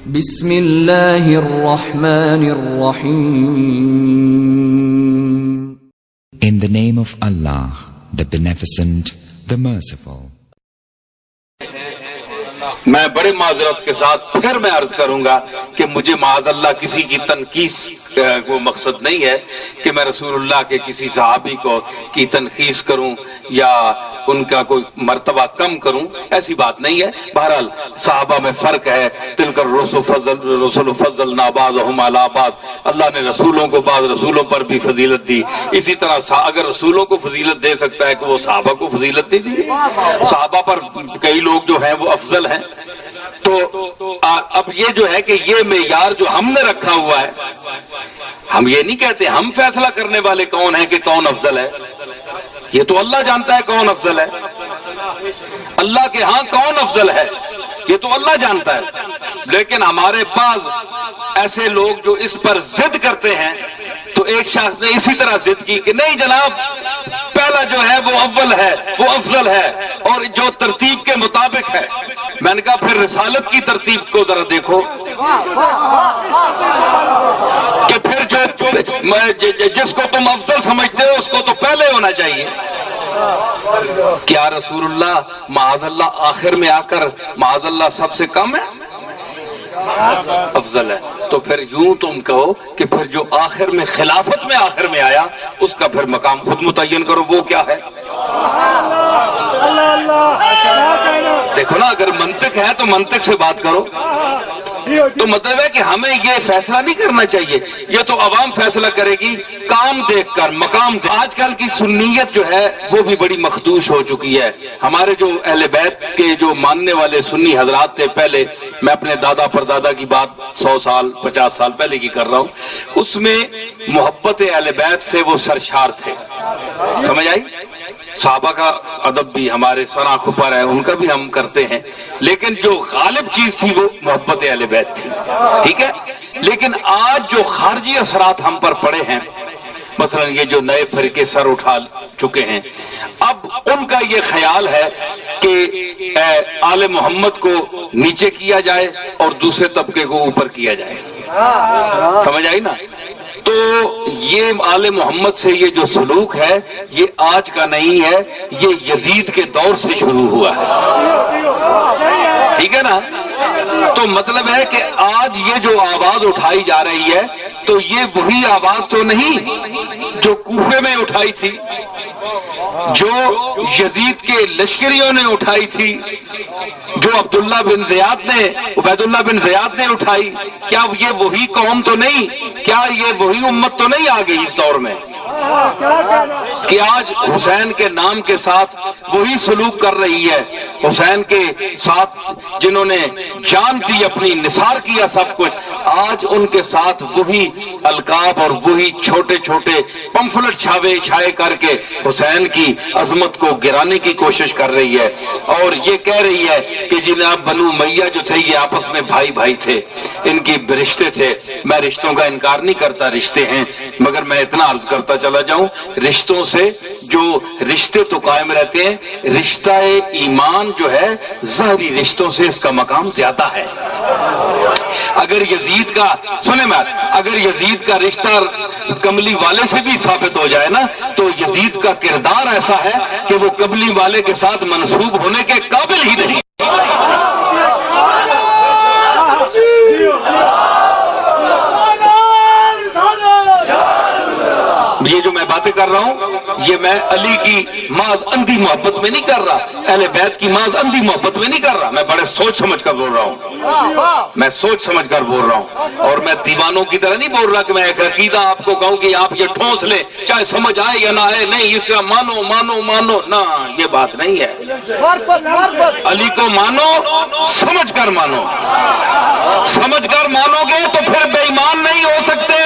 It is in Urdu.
بسم اللہ الرحمن الرحیم. In the name of Allah, the Beneficent, the Merciful. میں بڑے معذرت کے ساتھ پھر میں عرض کروں گا کہ مجھے معاذ اللہ کسی کی تنقید وہ مقصد نہیں ہے کہ میں رسول اللہ کے کسی صحابی کی تنقید کروں یا ان کا کوئی مرتبہ کم کروں، ایسی بات نہیں ہے. بہرحال صحابہ میں فرق ہے. تلک الرسل فضلنا بعضهم علی بعض. اللہ نے رسولوں کو بعض رسولوں پر بھی فضیلت دی. اسی طرح اگر رسولوں کو فضیلت دے سکتا ہے کہ وہ صحابہ کو فضیلت دے دی. صحابہ پر کئی لوگ جو ہیں وہ افضل ہیں. تو اب یہ جو ہے کہ یہ معیار جو ہم نے رکھا ہوا ہے، ہم یہ نہیں کہتے ہم فیصلہ کرنے والے کون ہیں کہ کون افضل ہے. یہ تو اللہ جانتا ہے کون افضل ہے. اللہ کے ہاں کون افضل ہے یہ تو اللہ جانتا ہے. لیکن ہمارے بعض ایسے لوگ جو اس پر ضد کرتے ہیں، تو ایک شخص نے اسی طرح ضد کی کہ نہیں جناب، پہلا جو ہے وہ اول ہے، وہ افضل ہے اور جو ترتیب کے مطابق ہے. میں نے کہا پھر رسالت کی ترتیب کو ذرا دیکھو کہ پھر جس کو تم افضل سمجھتے ہو اس کو تو پہلے ہونا چاہیے. کیا رسول اللہ معاذ اللہ آخر میں آ کر معاذ اللہ سب سے کم ہے؟ افضل ہے. تو پھر یوں تم کہو کہ پھر جو آخر میں خلافت میں آخر میں آیا اس کا پھر مقام خود متعین کرو، وہ کیا ہے. دیکھو نا، اگر منطق ہے تو منطق سے بات کرو. تو مطلب ہے کہ ہمیں یہ فیصلہ نہیں کرنا چاہیے، یہ تو عوام فیصلہ کرے گی کام دیکھ کر، مقام دیکھ. آج کل کی سنیت جو ہے وہ بھی بڑی مخدوش ہو چکی ہے. ہمارے جو اہل بیت کے جو ماننے والے سنی حضرات تھے پہلے، میں اپنے دادا پردادا کی بات 100 سال 50 سال پہلے کی کر رہا ہوں، اس میں محبت اہل بیت سے وہ سرشار تھے. سمجھ آئی؟ صحابہ کا ادب بھی ہمارے سر آنکھوں پر ہے، ان کا بھی ہم کرتے ہیں، لیکن جو غالب چیز تھی وہ محبت اہل بیت تھی. ٹھیک ہے. لیکن آج جو خارجی اثرات ہم پر پڑے ہیں، مثلا یہ جو نئے فرقے سر اٹھا چکے ہیں، اب ان کا یہ خیال ہے کہ آل محمد کو نیچے کیا جائے اور دوسرے طبقے کو اوپر کیا جائے. سمجھ آئی نا؟ تو یہ آل محمد سے یہ جو سلوک ہے یہ آج کا نہیں ہے، یہ یزید کے دور سے شروع ہوا ہے. ٹھیک ہے نا؟ تو مطلب ہے کہ آج یہ جو آواز اٹھائی جا رہی ہے تو یہ وہی آواز تو نہیں جو کوفے میں اٹھائی تھی، جو یزید کے لشکریوں نے اٹھائی تھی، جو عبداللہ بن زیاد نے عبید اللہ بن زیاد نے اٹھائی. کیا یہ وہی قوم تو نہیں؟ کیا یہ وہی امت تو نہیں آ گئی اس دور میں کہ آج حسین کے نام کے ساتھ وہی سلوک کر رہی ہے؟ حسین کے ساتھ جنہوں نے جان دی، اپنی نثار کیا سب کچھ، آج ان کے ساتھ وہی القاب اور وہی چھوٹے چھوٹے پمفلٹ چھائے کر کے حسین کی عظمت کو گرانے کی کوشش کر رہی ہے. اور یہ کہہ رہی ہے کہ جناب بنو امیہ جو تھے یہ آپس میں بھائی بھائی تھے، ان کی رشتے تھے. میں رشتوں کا انکار نہیں کرتا، رشتے ہیں، مگر میں اتنا عرض کرتا چلا جاؤں، رشتوں سے جو رشتے تو قائم رہتے ہیں، رشتہ ایمان جو ہے ظاہری رشتوں سے اس کا مقام زیادہ ہے. اگر یزید کا اگر یزید کا رشتہ کملی والے سے بھی ثابت ہو جائے نا تو یزید کا کردار ایسا ہے کہ وہ کملی والے کے ساتھ منسوب ہونے کے قابل ہی نہیں. یہ جو میں باتیں کر رہا ہوں یہ میں علی کی محض اندھی محبت میں نہیں کر رہا، اہل بیت کی محض اندھی محبت میں نہیں کر رہا. میں بڑے سوچ سمجھ کر بول رہا ہوں، میں سوچ سمجھ کر بول رہا ہوں. اور میں دیوانوں کی طرح نہیں بول رہا کہ میں ایک عقیدہ آپ کو کہوں کہ آپ یہ ٹھونس لیں چاہے سمجھ آئے یا نہ آئے. نہیں، اس سے مانو مانو مانو، نہ، یہ بات نہیں ہے. علی کو مانو، سمجھ کر مانو. سمجھ کر مانو گے تو پھر بے ایمان نہیں ہو سکتے.